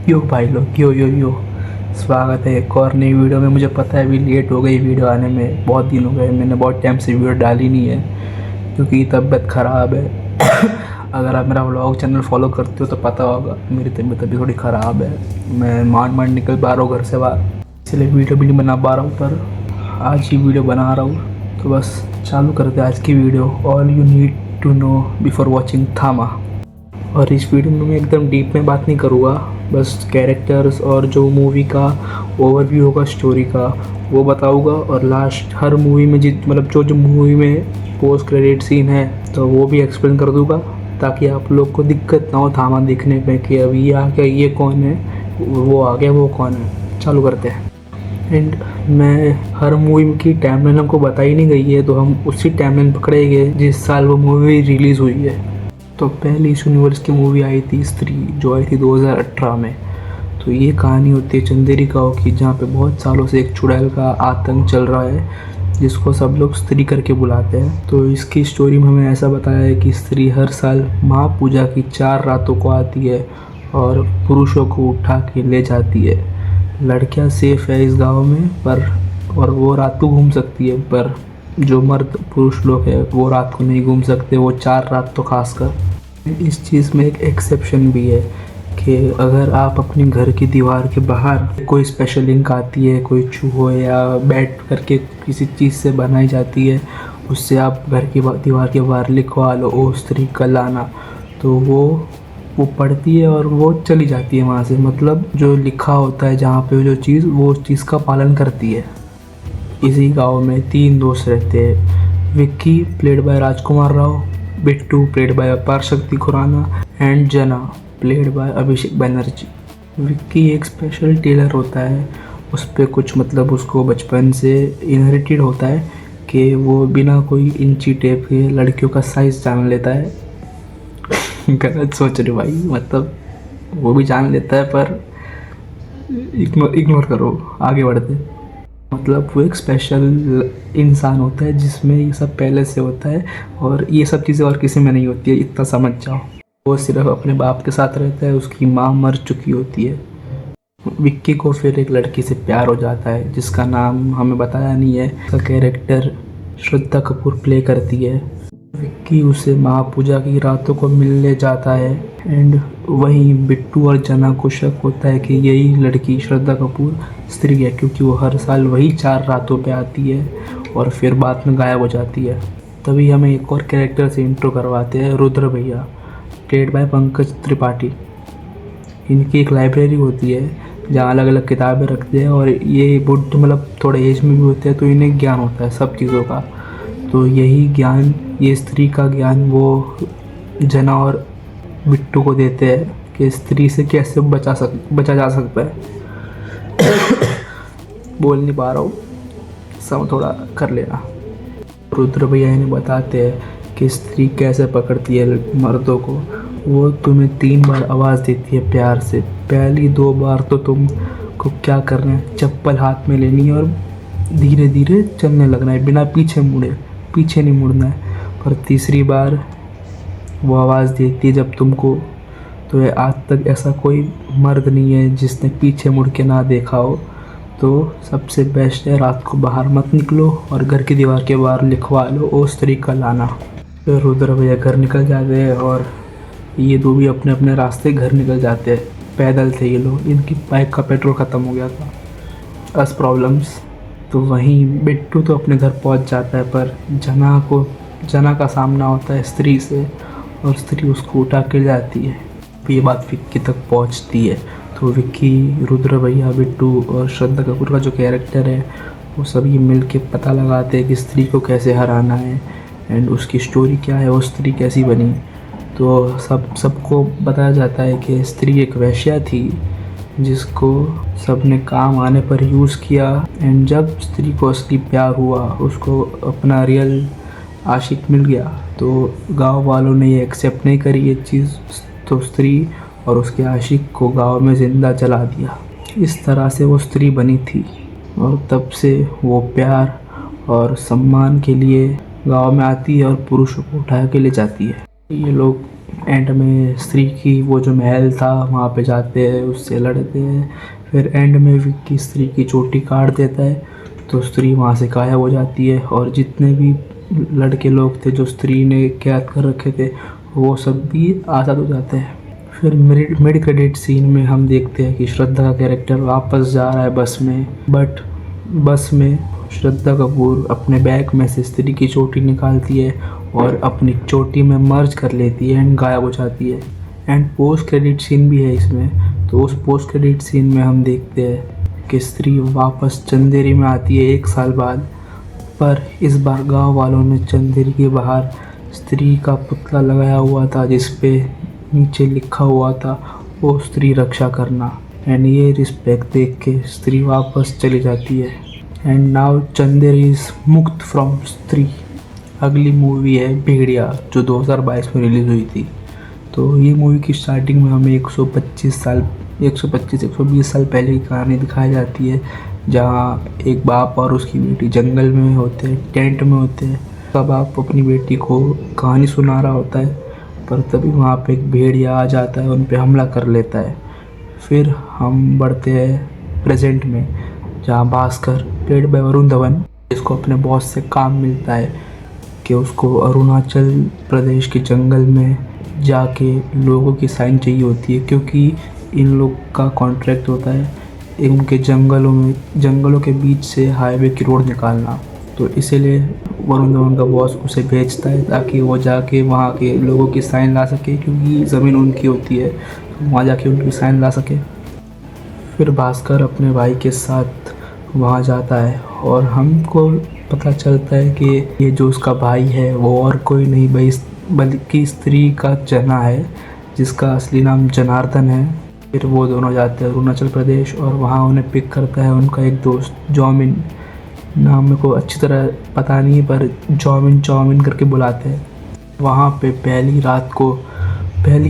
यो भाई लोग यो स्वागत है एक और नई वीडियो में। मुझे पता है अभी लेट हो गई वीडियो आने में, बहुत दिन हो गए, मैंने बहुत टाइम से वीडियो डाली नहीं है क्योंकि तबीयत ख़राब है। अगर आप मेरा व्लॉग चैनल फॉलो करते हो तो पता होगा मेरी तबीयत अभी थोड़ी ख़राब है। मैं માંડ निकल पा रहा हूँ घर से बाहर, इसलिए वीडियो भी नहीं बना पा रहा हूँ, पर आज ही वीडियो बना रहा हूँ। तो बस चालू करते हैं आज की video. All you need to know before watching Thama. और इस वीडियो में मैं एकदम डीप में बात नहीं करूँगा, बस कैरेक्टर्स और जो मूवी का ओवरव्यू होगा स्टोरी का वो बताऊँगा। और लास्ट हर मूवी में मतलब जो मूवी में पोस्ट क्रेडिट सीन है तो वो भी एक्सप्लेन कर दूँगा, ताकि आप लोग को दिक्कत ना हो थामा देखने में कि अभी ये आ गया ये कौन है, वो आ गया वो कौन है। चालू करते हैं। एंड मैं हर मूवी की टाइमलाइन हमको बताई नहीं गई है, तो हम उसी टाइमलाइन पकड़ेंगे जिस साल वो मूवी रिलीज़ हुई है। तो पहली इस यूनिवर्स की मूवी आई थी स्त्री, जो आई थी 2018 में। तो ये कहानी होती है चंदेरी गाँव की, जहाँ पे बहुत सालों से एक चुड़ैल का आतंक चल रहा है जिसको सब लोग स्त्री करके बुलाते हैं। तो इसकी स्टोरी में हमें ऐसा बताया है कि स्त्री हर साल माँ पूजा की 4 रातों को आती है और पुरुषों को उठा के ले जाती है। लड़कियाँ सेफ है इस गाँव में, और वो रात को घूम सकती है, पर जो मर्द पुरुष लोग हैं वो रात को नहीं घूम सकते, वो 4 रात तो खासकर। इस चीज़ में एक एक्सेप्शन भी है कि अगर आप अपने घर की दीवार के बाहर कोई स्पेशल लिंक आती है, कोई चूहे या बैट करके किसी चीज़ से बनाई जाती है, उससे आप घर की दीवार के बाहर लिखवा लो ओ स्त्री कल आना, तो वो पढ़ती है और वो चली जाती है वहाँ से। मतलब जो लिखा होता है जहाँ पे जो चीज़, वो उस चीज़ का पालन करती है। इसी गांव में 3 दोस्त रहते हैं, Vicky played by Rajkumar Rao, Bittu played by अपार शक्ति खुराना एंड जना प्लेड बाय अभिषेक बनर्जी। विक्की एक स्पेशल टेलर होता है, उस पर कुछ मतलब उसको बचपन से इनहेरिटेड होता है कि वो बिना कोई इंची टेप के लड़कियों का साइज़ जान लेता है। गलत सोच रहे भाई, मतलब वो भी जान लेता है, पर इग्नोर करो, आगे बढ़ते। मतलब वो एक स्पेशल इंसान होता है जिसमें ये सब पहले से होता है, और ये सब चीज़ें और किसी में नहीं होती है, इतना समझ जाओ। वो सिर्फ अपने बाप के साथ रहता है, उसकी माँ मर चुकी होती है। विक्की को फिर एक लड़की से प्यार हो जाता है जिसका नाम हमें बताया नहीं है। उसका कैरेक्टर श्रद्धा कपूर प्ले करती है। विक्की उसे महापूजा की रातों को मिलने जाता है, एंड वहीं बिट्टू और जना को शक होता है कि यही लड़की श्रद्धा कपूर स्त्री है, क्योंकि वो हर साल वही 4 रातों पे आती है और फिर बाद में गायब हो जाती है। तभी हमें एक और कैरेक्टर से इंट्रो करवाते हैं, रुद्र भैया प्लेड बाय पंकज त्रिपाठी। इनकी एक लाइब्रेरी होती है जहाँ अलग अलग किताबें रखते हैं, और ये बुढ़ मतलब थोड़े एज में भी होते हैं, तो इन्हें ज्ञान होता है सब चीज़ों का। तो यही ज्ञान, ये स्त्री का ज्ञान वो जना और बिट्टू को देते हैं कि स्त्री से कैसे बचा जा सकता है। बोल नहीं पा रहा हूँ, सब थोड़ा कर लेना। रुद्र भैया इन्हें बताते हैं कि स्त्री कैसे पकड़ती है मर्दों को। वो तुम्हें 3 बार आवाज़ देती है प्यार से। पहली 2 बार तो तुमको क्या करना है, चप्पल हाथ में लेनी है और धीरे धीरे चलने लगना है, बिना पीछे नहीं मुड़ना है। पर तीसरी बार वो आवाज़ देती है जब तुमको, तो आज तक ऐसा कोई मर्द नहीं है जिसने पीछे मुड़ के ना देखा हो। तो सबसे बेस्ट है रात को बाहर मत निकलो और घर की दीवार के बाहर लिखवा लो ओ स्त्री का लाना। फिर रुद्र भैया घर निकल जाते हैं और ये दो भी अपने अपने रास्ते घर निकल जाते हैं। पैदल थे ये लोग, इनकी बाइक का पेट्रोल ख़त्म हो गया था, बस प्रॉब्लम्स। तो वहीं बिट्टू तो अपने घर पहुंच जाता है, पर जना का सामना होता है स्त्री से, और स्त्री उसको उठा के जाती है। फिर ये बात विक्की तक पहुंचती है, तो विक्की, रुद्र भैया, बिट्टू और श्रद्धा कपूर का जो कैरेक्टर है वो सभी मिल के पता लगाते हैं कि स्त्री को कैसे हराना है एंड उसकी स्टोरी क्या है, वो स्त्री कैसी बनी। तो सबको बताया जाता है कि स्त्री एक वेश्या थी जिसको सबने काम आने पर यूज़ किया, एंड जब स्त्री को असली प्यार हुआ, उसको अपना रियल आशिक मिल गया, तो गांव वालों ने ये एक्सेप्ट नहीं करी ये चीज़, तो स्त्री और उसके आशिक को गांव में ज़िंदा जला दिया। इस तरह से वो स्त्री बनी थी, और तब से वो प्यार और सम्मान के लिए गांव में आती है और पुरुषों को उठा के ले जाती है। ये लोग एंड में स्त्री की वो जो महल था वहाँ पे जाते हैं, उससे लड़ते हैं। फिर एंड में विक्की स्त्री की चोटी काट देता है, तो स्त्री वहाँ से गायब हो जाती है और जितने भी लड़के लोग थे जो स्त्री ने कैद कर रखे थे वो सब भी आज़ाद हो जाते हैं। फिर मिड क्रेडिट सीन में हम देखते हैं कि श्रद्धा का कैरेक्टर वापस जा रहा है बस में, बट बस में श्रद्धा कपूर अपने बैग में से स्त्री की चोटी निकालती है और अपनी चोटी में मर्ज कर लेती है एंड गायब हो जाती है। एंड पोस्ट क्रेडिट सीन भी है इसमें, तो उस पोस्ट क्रेडिट सीन में हम देखते हैं कि स्त्री वापस चंदेरी में आती है 1 साल बाद, पर इस बार गांव वालों ने चंदेरी के बाहर स्त्री का पुतला लगाया हुआ था जिस पे नीचे लिखा हुआ था वो स्त्री रक्षा करना। एंड ये रिस्पेक्ट देख के स्त्री वापस चली जाती है। एंड नाउ चंदेरी इज मुक्त फ्रॉम स्त्री। अगली मूवी है भेड़िया, जो 2022 में रिलीज़ हुई थी। तो ये मूवी की स्टार्टिंग में हमें 125 120 साल पहले की कहानी दिखाई जाती है, जहाँ एक बाप और उसकी बेटी जंगल में होते हैं, टेंट में होते हैं। उसका बाप अपनी बेटी को कहानी सुना रहा होता है, पर तभी वहाँ पे एक भेड़िया आ जाता है, उन पे हमला कर लेता है। फिर हम बढ़ते हैं प्रेजेंट में, जहाँ भास्कर प्लेड बाय वरुण धवन, जिसको अपने बॉस से काम मिलता है कि उसको अरुणाचल प्रदेश के जंगल में जाके लोगों की साइन चाहिए होती है, क्योंकि इन लोग का कॉन्ट्रैक्ट होता है उनके जंगलों के बीच से हाईवे की रोड निकालना। तो इसीलिए वरुण धवन का बॉस उसे भेजता है ताकि वो जाके वहाँ के लोगों की साइन ला सके, क्योंकि ज़मीन उनकी होती है, तो वहाँ जाके उनकी साइन ला सके। फिर भास्कर अपने भाई के साथ वहाँ जाता है और हमको पता चलता है कि ये जो उसका भाई है वो और कोई नहीं बल्कि स्त्री का जना है, जिसका असली नाम जनार्दन है। फिर वो दोनों जाते हैं अरुणाचल प्रदेश और वहाँ उन्हें पिक करता है उनका एक दोस्त जॉमिन, नाम मेरे को अच्छी तरह पता नहीं पर जॉमिन करके बुलाते हैं। वहाँ पे पहली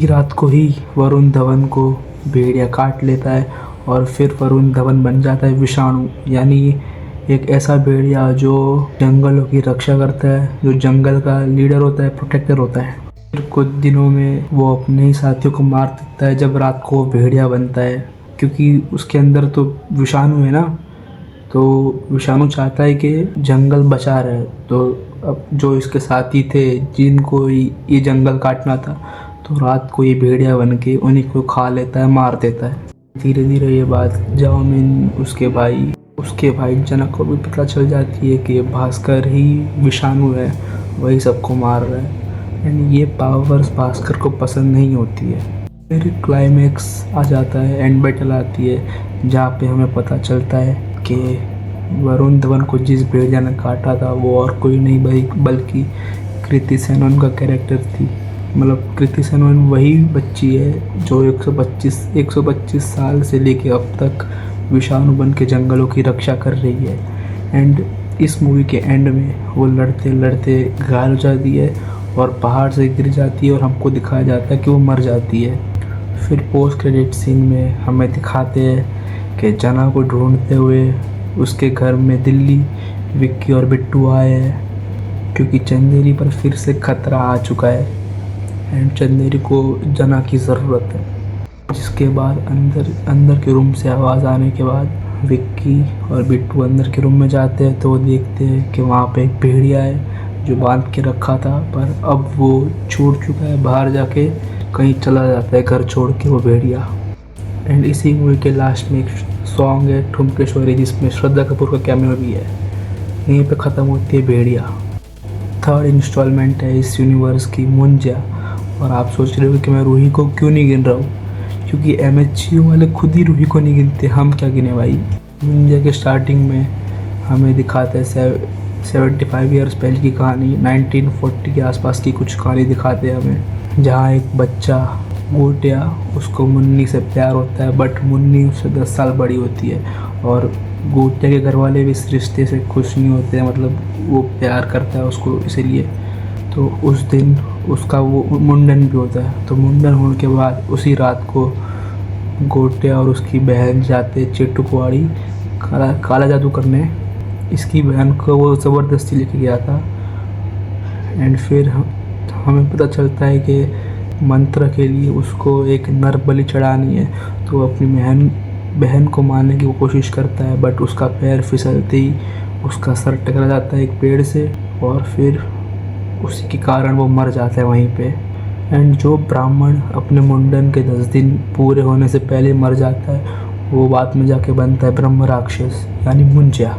रात को ही वरुण धवन को भेड़िया काट लेता है और फिर वरुण धवन बन जाता है विषाणु, यानी एक ऐसा भेड़िया जो जंगलों की रक्षा करता है, जो जंगल का लीडर होता है, प्रोटेक्टर होता है। फिर कुछ दिनों में वो अपने ही साथियों को मार देता है जब रात को वो भेड़िया बनता है, क्योंकि उसके अंदर तो विषाणु है ना, तो विषाणु चाहता है कि जंगल बचा रहे। तो अब जो इसके साथी थे जिनको ये जंगल काटना था, तो रात को ये भेड़िया बन के उन्हीं को खा लेता है, मार देता है। धीरे धीरे ये बात जाओमिन उसके भाई जनक को भी पता चल जाती है कि भास्कर ही विषाणु है, वही सबको मार रहा है। एंड ये पावर्स भास्कर को पसंद नहीं होती है। फिर क्लाइमैक्स आ जाता है, एंड बैटल आती है, जहाँ पे हमें पता चलता है कि वरुण धवन को जिस भेड़िया ने काटा था वो और कोई नहीं बल्कि कृति सेनन का कैरेक्टर थी। मतलब कृति सेनन वही बच्ची है जो 125 साल से लेके अब तक विषाणु बन के जंगलों की रक्षा कर रही है। एंड इस मूवी के एंड में वो लड़ते लड़ते घायल हो जाती है और पहाड़ से गिर जाती है और हमको दिखाया जाता है कि वो मर जाती है। फिर पोस्ट क्रेडिट सीन में हमें दिखाते हैं कि जना को ढूंढते हुए उसके घर में दिल्ली विक्की और बिट्टू आए हैं, क्योंकि चंदेरी पर फिर से खतरा आ चुका है एंड चंदेरी को जना की ज़रूरत है। जिसके बाद अंदर के रूम से आवाज़ आने के बाद विक्की और बिट्टू अंदर के रूम में जाते हैं, तो वो देखते हैं कि वहाँ पे एक भेड़िया है जो बांध के रखा था, पर अब वो छूट चुका है, बाहर जाके कहीं चला जाता है घर छोड़ के वो भेड़िया। एंड इसी मूवी के लास्ट में एक सॉन्ग है ठुमकेश्वरी, जिसमें श्रद्धा कपूर का कैमियो भी है। यहीं पे ख़त्म होती है भेड़िया। थर्ड इंस्टॉलमेंट है इस यूनिवर्स की मुंजा। और आप सोच रहे हो कि मैं रूही को क्यों नहीं गिन रहा हूँ, क्योंकि MHU वाले खुद ही रूही को नहीं गिनते, हम क्या गिने भाई। मुंजा के स्टार्टिंग में हमें दिखाते हैं 75 ईयर्स पहले की कहानी, 1940 के आसपास की कुछ कहानी दिखाते हैं हमें, जहाँ एक बच्चा गोटिया, उसको मुन्नी से प्यार होता है, बट मुन्नी उससे 10 साल बड़ी होती है और गोटिया के घर वाले भी इस रिश्ते से खुश नहीं होते हैं, मतलब वो प्यार करता है उसको इसीलिए। तो उस दिन उसका वो मुंडन भी होता है। तो मुंडन होने के बाद उसी रात को गोटिया और उसकी बहन जाते चिट्टुकुआड़ी काला जादू करने। इसकी बहन को वो ज़बरदस्ती लेके गया था। एंड फिर हमें पता चलता है कि मंत्र के लिए उसको एक नर बलि चढ़ानी है, तो अपनी बहन को मारने की वो कोशिश करता है, बट उसका पैर फिसलते ही उसका सर टकरा जाता है एक पेड़ से, और फिर उसी के कारण वो मर जाता है वहीं पे। एंड जो ब्राह्मण अपने मुंडन के 10 दिन पूरे होने से पहले मर जाता है, वो बाद में जाके बनता है ब्रह्म राक्षस यानी मुंजिया।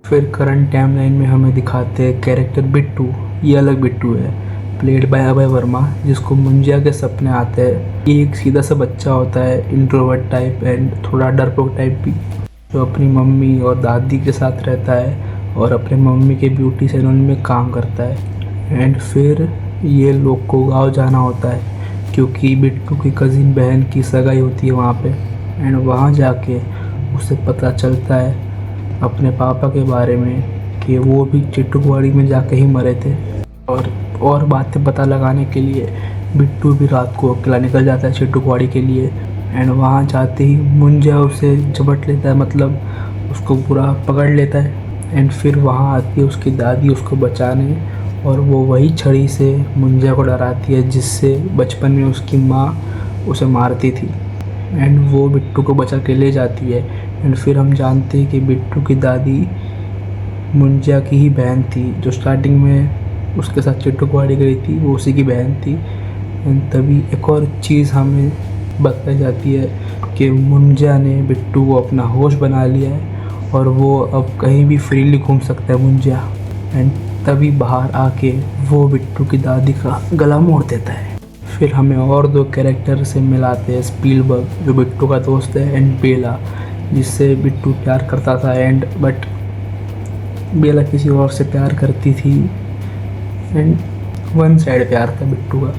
फिर करंट टाइमलाइन में हमें दिखाते हैं कैरेक्टर बिट्टू। ये अलग बिट्टू है, प्लेड बाय अभय वर्मा, जिसको मुंजिया के सपने आते हैं। ये एक सीधा सा बच्चा होता है, इंट्रोवर्ट टाइप एंड थोड़ा डरपोक टाइप भी, जो अपनी मम्मी और दादी के साथ रहता है और अपने मम्मी के ब्यूटी सैलून में काम करता है। एंड फिर ये लोग को गाँव जाना होता है क्योंकि बिट्टू की कज़िन बहन की सगाई होती है वहाँ पे। एंड वहाँ जाके उसे पता चलता है अपने पापा के बारे में कि वो भी चिट्टूवाड़ी में जाके ही मरे थे। और बातें पता लगाने के लिए बिट्टू भी रात को अकेला निकल जाता है चिट्टूवाड़ी के लिए। एंड वहाँ जाते ही मुंजिया उसे झपट लेता है, मतलब उसको पूरा पकड़ लेता है। एंड फिर वहाँ आती है उसकी दादी उसको बचाने, और वो वही छड़ी से मुंजिया को डराती है जिससे बचपन में उसकी माँ उसे मारती थी। एंड वो बिट्टू को बचा के ले जाती है। एंड फिर हम जानते हैं कि बिट्टू की दादी मुंजिया की ही बहन थी, जो स्टार्टिंग में उसके साथ चिट्टूवाड़ी गई थी, वो उसी की बहन थी। एंड तभी एक और चीज़ हमें बताई जाती है कि मुंजिया ने बिट्टू को अपना होश बना लिया है और वो अब कहीं भी फ्रीली घूम सकता है मुंजिया। एंड तभी बाहर आके वो बिट्टू की दादी का गला मोड़ देता है। फिर हमें और 2 कैरेक्टर से मिलाते हैं, स्पीलबर्ग जो बिट्टू का दोस्त है, एंड बेला जिससे बिट्टू प्यार करता था, एंड बट बेला किसी और से प्यार करती थी। एंड वन साइड प्यार था बिट्टू का,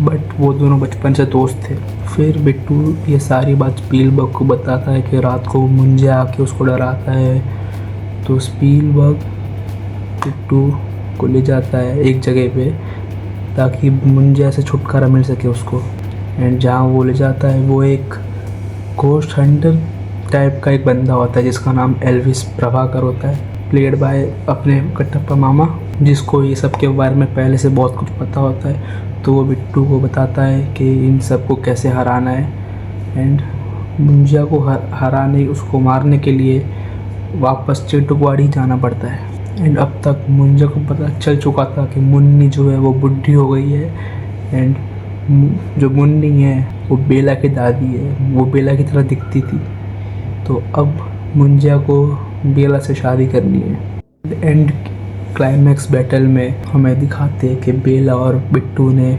बट वो दोनों बचपन से दोस्त थे। फिर बिट्टू ये सारी बात स्पीलबर्ग को बताता है कि रात को मुंजिया आके उसको डराता है, तो स्पीलबर्ग बिट्टू को ले जाता है एक जगह पे ताकि मुंजिया से छुटकारा मिल सके उसको। एंड जहाँ वो ले जाता है वो एक घोस्ट हंटर टाइप का एक बंदा होता है जिसका नाम एल्विस प्रभाकर होता है, प्लेड बाय अपने कटप्पा मामा, जिसको ये सब के बारे में पहले से बहुत कुछ पता होता है। तो वो बिट्टू को बताता है कि इन सब को कैसे हराना है। एंड मुंजिया को हराने उसको मारने के लिए वापस चिट्टूवाड़ी जाना पड़ता है। एंड अब तक मुंजिया को पता चल चुका था कि मुन्नी जो है वो बुढ़ी हो गई है, एंड जो मुन्नी है वो बेला की दादी है, वो बेला की तरह दिखती थी। तो अब मुंजिया को बेला से शादी करनी है। एंड क्लाइमैक्स बैटल में हमें दिखाते हैं कि बेला और बिट्टू ने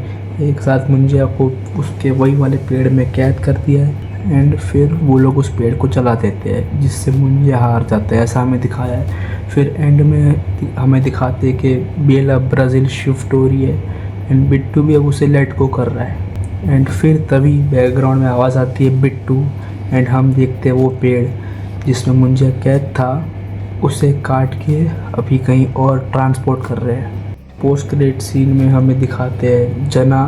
एक साथ मुंजिया को उसके वही वाले पेड़ में कैद कर दिया है। एंड फिर वो लोग उस पेड़ को जला देते हैं जिससे मुंजिया हार जाता है, ऐसा हमें दिखाया है। फिर एंड में हमें दिखाते हैं कि बेला ब्राज़ील शिफ्ट हो रही है एंड बिट्टू भी अब उसे लेट गो कर रहा है। एंड फिर तभी बैकग्राउंड में आवाज़ आती है बिट्टू, एंड हम देखते हैं वो पेड़ जिसमें मुंजिया कैद था उसे काट के अभी कहीं और ट्रांसपोर्ट कर रहे हैं। पोस्ट क्रेडिट सीन में हमें दिखाते हैं जना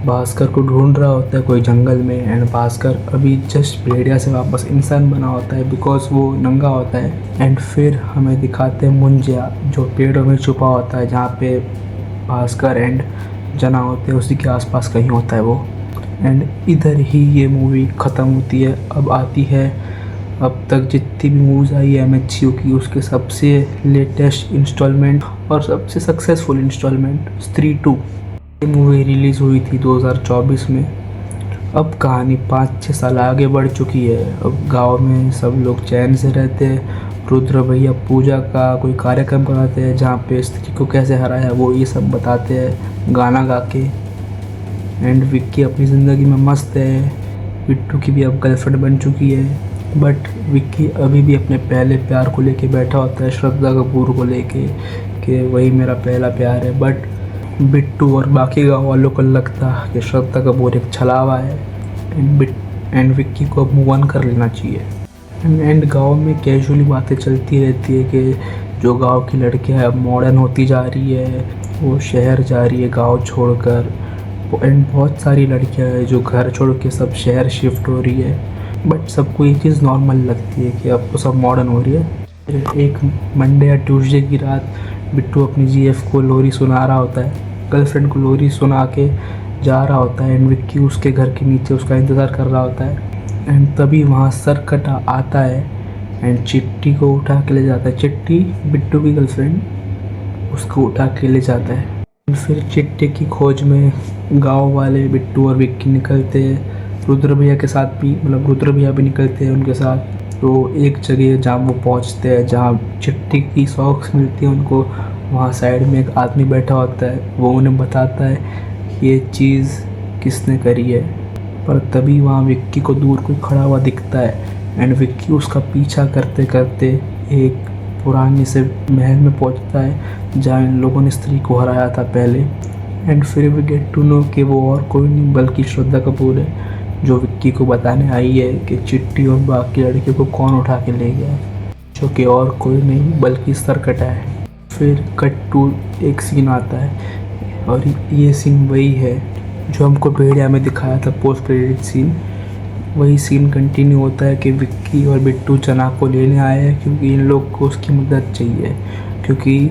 भास्कर को ढूंढ रहा होता है कोई जंगल में, एंड भास्कर अभी जस्ट भेड़िया से वापस इंसान बना होता है बिकॉज वो नंगा होता है। एंड फिर हमें दिखाते हैं मुंजिया जो पेड़ों में छुपा होता है, जहाँ पे भास्कर एंड जना होते हैं उसी के आसपास कहीं होता है वो। एंड इधर ही ये मूवी ख़त्म होती है। अब आती है अब तक जितनी भी मूवीज़ आई है MHU की उसके सबसे लेटेस्ट इंस्टॉलमेंट और सबसे सक्सेसफुल इंस्टॉलमेंट स्त्री 2। ये मूवी रिलीज़ हुई थी 2024 में। अब कहानी 5-6 साल आगे बढ़ चुकी है। अब गांव में सब लोग चैन से रहते हैं। रुद्र भैया पूजा का कोई कार्यक्रम कराते हैं जहाँ पे स्त्री को कैसे हराया वो ये सब बताते हैं गाना गा के। एंड विक्की अपनी ज़िंदगी में मस्त है। बिट्टू की भी अब गर्लफ्रेंड बन चुकी है, बट विक्की अभी भी अपने पहले प्यार को लेके बैठा होता है, श्रद्धा कपूर को लेके कि वही मेरा पहला प्यार है। बट बिट्टू और बाकी गाँव वालों को लगता है कि श्रद्धा कपूर एक छलावा है एंड विक्की को अब मूव ऑन कर लेना चाहिए। एंड गांव में कैजुअली बातें चलती रहती है कि जो गांव की लड़कियां अब मॉडर्न होती जा रही है, वो शहर जा रही है गांव छोड़कर। एंड बहुत सारी लड़कियां हैं जो घर छोड़ के सब शहर शिफ्ट हो रही है, बट सबको ये चीज़ नॉर्मल लगती है कि अब तो सब मॉडर्न हो रही है। एक मंडे या ट्यूसडे की रात बिट्टू अपनी GF को लोरी सुना रहा होता है, गर्लफ्रेंड को लोरी सुना के जा रहा होता है एंड विक्की उसके घर के नीचे उसका इंतज़ार कर रहा होता है। एंड तभी वहाँ सरकट आता है एंड चिट्टी को उठा के ले जाता है। चिट्टी बिट्टू की गर्लफ्रेंड, उसको उठा के ले जाता है। फिर चिट्टी की खोज में गांव वाले बिट्टू और विक्की निकलते हैं, रुद्र भैया के साथ भी, मतलब रुद्र भैया भी निकलते हैं उनके साथ। तो एक जगह जहाँ वो पहुँचते हैं जहाँ चिट्टी की सॉक्स मिलती है उनको, वहाँ साइड में एक आदमी बैठा होता है। वो उन्हें बताता है ये चीज़ किसने करी है। पर तभी वहाँ विक्की को दूर कोई खड़ा हुआ दिखता है एंड विक्की उसका पीछा करते करते एक पुराने से महल में पहुँचता है जहाँ इन लोगों ने स्त्री को हराया था पहले। एंड फिर वी गेट टू नो कि वो और कोई नहीं बल्कि श्रद्धा कपूर है, जो विक्की को बताने आई है कि चिट्टी और बाकी लड़के को कौन उठा के ले गया, जो कि और कोई नहीं बल्कि सरकटा है। फिर कट टू एक सीन आता है और ये सीन वही है जो हमको भेड़िया में दिखाया था, पोस्ट क्रेडिट सीन। वही सीन कंटिन्यू होता है कि विक्की और बिट्टू चना को लेने आए हैं क्योंकि इन लोग को उसकी मदद चाहिए, क्योंकि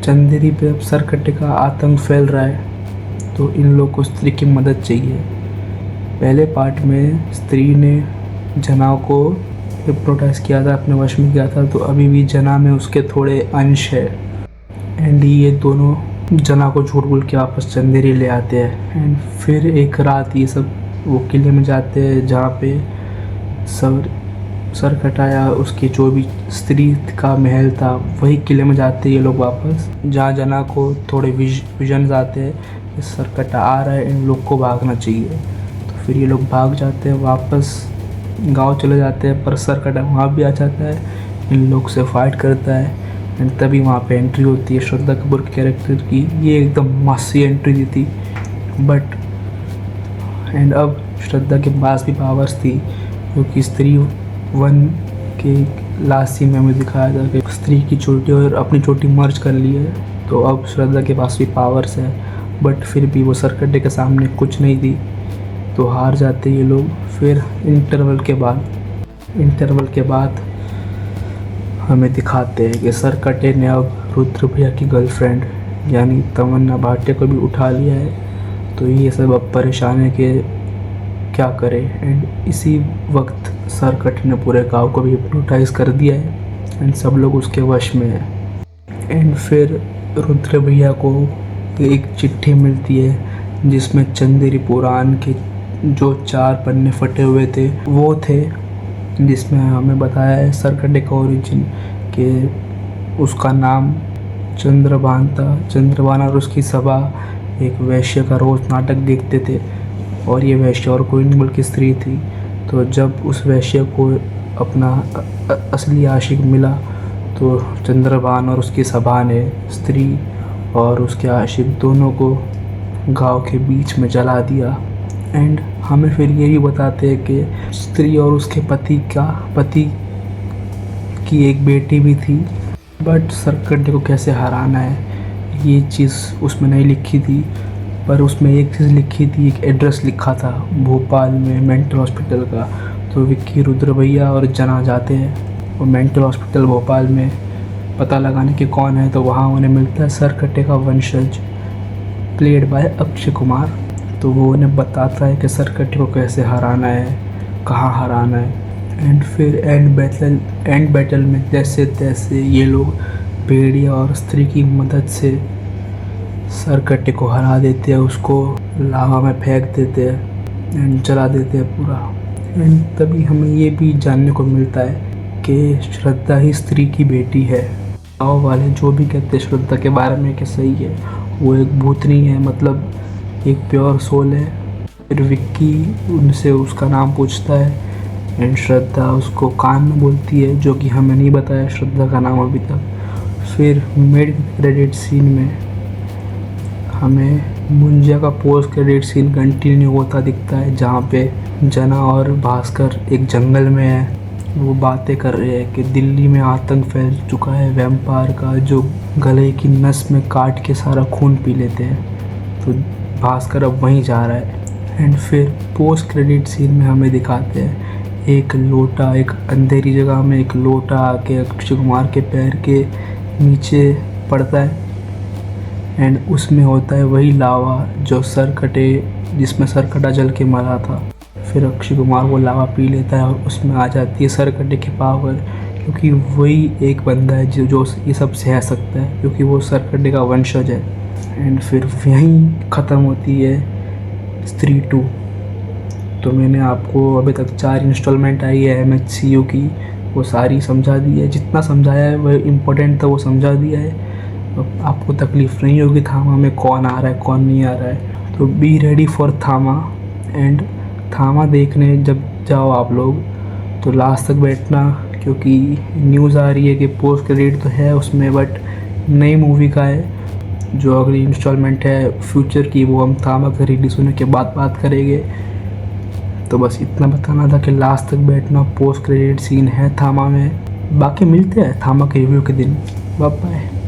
चंदेरी पे अब सरकटे का आतंक फैल रहा है, तो इन लोग को स्त्री की मदद चाहिए। पहले पार्ट में स्त्री ने जना को हिप्नोटाइज किया था, अपने वश में किया था, तो अभी भी जना में उसके थोड़े अंश है। एंड ये दोनों जना को झूठ बोल के वापस चंदेरी ले आते हैं। एंड फिर एक रात ये सब वो किले में जाते हैं जहाँ पे सरकटाया उसकी जो भी स्त्री का महल था, वही किले में जाते हैं ये लोग वापस, जहाँ जना को थोड़े विजन आते हैं कि सरकटा आ रहा है, इन लोग को भागना चाहिए। तो फिर ये लोग भाग जाते हैं, वापस गांव चले जाते हैं, पर सरकटा वहाँ भी आ जाता है, इन लोग से फाइट करता है। एंड तभी वहाँ पे एंट्री होती है श्रद्धा कपूर के कैरेक्टर की। ये एकदम मासी एंट्री दी थी, बट एंड अब श्रद्धा के पास भी पावर्स थी, क्योंकि स्त्री 1 के लास्ट सीन में हमें दिखाया था कि स्त्री की चोटी और अपनी चोटी मर्ज कर ली है, तो अब श्रद्धा के पास भी पावर्स है। बट फिर भी वो सरकटे के सामने कुछ नहीं थी, तो हार जाते ये लोग। फिर इंटरवल के बाद हमें दिखाते हैं कि सरकटे ने अब रुद्र भैया की गर्लफ्रेंड यानी तमन्ना भाटिया को भी उठा लिया है। तो ये सब अब परेशान है कि क्या करे। एंड इसी वक्त सरकटे ने पूरे गांव को भी हिप्नोटाइज कर दिया है एंड सब लोग उसके वश में है। एंड फिर रुद्र भैया को एक चिट्ठी मिलती है जिसमें चंदेरी पुराण के जो 4 पन्ने फटे हुए थे वो थे, जिसमें हमें बताया है सरकटे का ओरिजिन, कि उसका नाम चंद्रभान था। चंद्रभान और उसकी सभा एक वैश्य का रोज़ नाटक देखते थे और ये वैश्य और कोई नहीं बल्कि स्त्री थी। तो जब उस वैश्य को अपना असली आशिक मिला तो चंद्रभान और उसकी सभा ने स्त्री और उसके आशिक दोनों को गांव के बीच में जला दिया। एंड हमें फिर ये भी बताते हैं कि स्त्री और उसके पति की एक बेटी भी थी, बट सरकटे को कैसे हराना है ये चीज़ उसमें नहीं लिखी थी, पर उसमें एक चीज़ लिखी थी, एक एड्रेस लिखा था भोपाल में मेंटल हॉस्पिटल का। तो विक्की, रुद्र भैया और जना जाते हैं और मेंटल हॉस्पिटल भोपाल में पता लगाने के कौन है, तो वहाँ उन्हें मिलता है सरकटे का वंशज प्लेड बाय अक्षय कुमार। तो वो उन्हें बताता है कि सरकटे को कैसे हराना है, कहाँ हराना है। एंड फिर एंड बैटल में जैसे तैसे ये लोग भेड़िया और स्त्री की मदद से सरकटे को हरा देते हैं, उसको लावा में फेंक देते हैं एंड जला देते हैं पूरा। एंड तभी हमें ये भी जानने को मिलता है कि श्रद्धा ही स्त्री की बेटी है। गाँव वाले जो भी कहते हैं श्रद्धा के बारे में कि सही है, वो एक भूतनी है, मतलब एक प्योर सोल है। फिर विक्की उनसे उसका नाम पूछता है एंड श्रद्धा उसको कान में बोलती है, जो कि हमें नहीं बताया श्रद्धा का नाम अभी तक। फिर मिड क्रेडिट सीन में हमें मुंजिया का पोस्ट क्रेडिट सीन कंटिन्यू होता दिखता है, जहाँ पे जना और भास्कर एक जंगल में है। वो बातें कर रहे हैं कि दिल्ली में आतंक फैल चुका है वैम्पायर का, जो गले की नस में काट के सारा खून पी लेते हैं। तो भास्कर अब वहीं जा रहा है। एंड फिर पोस्ट क्रेडिट सीन में हमें दिखाते हैं एक लोटा, एक अंधेरी जगह में एक लोटा आके अक्षय कुमार के पैर के नीचे पड़ता है एंड उसमें होता है वही लावा जो सरकटे, जिसमें सरकटा जल के मरा था। फिर अक्षय कुमार वो लावा पी लेता है और उसमें आ जाती है सरकटे की पावर, क्योंकि वही एक बंदा है जो ये सब सह सकता है, क्योंकि वो सरकटे का वंशज है। एंड फिर यहीं ख़त्म होती है स्त्री 2। तो मैंने आपको अभी तक 4 इंस्टॉलमेंट आई है MHCU की, वो सारी समझा दी है। जितना समझाया है वो इम्पोर्टेंट था वो समझा दिया है। अब आपको तकलीफ़ नहीं होगी थामा में कौन आ रहा है कौन नहीं आ रहा है। तो बी रेडी फॉर थामा। एंड थामा देखने जब जाओ आप लोग तो लास्ट तक बैठना, क्योंकि न्यूज़ आ रही है कि पोस्ट क्रेडिट तो है उसमें, बट नई मूवी का है। जो अगली इंस्टॉलमेंट है फ्यूचर की, वो हम थामा का रिलीज़ होने के बाद बात करेंगे। तो बस इतना बताना था कि लास्ट तक बैठना, पोस्ट क्रेडिट सीन है थामा में। बाकी मिलते हैं थामा के रिव्यू के दिन। Bye bye.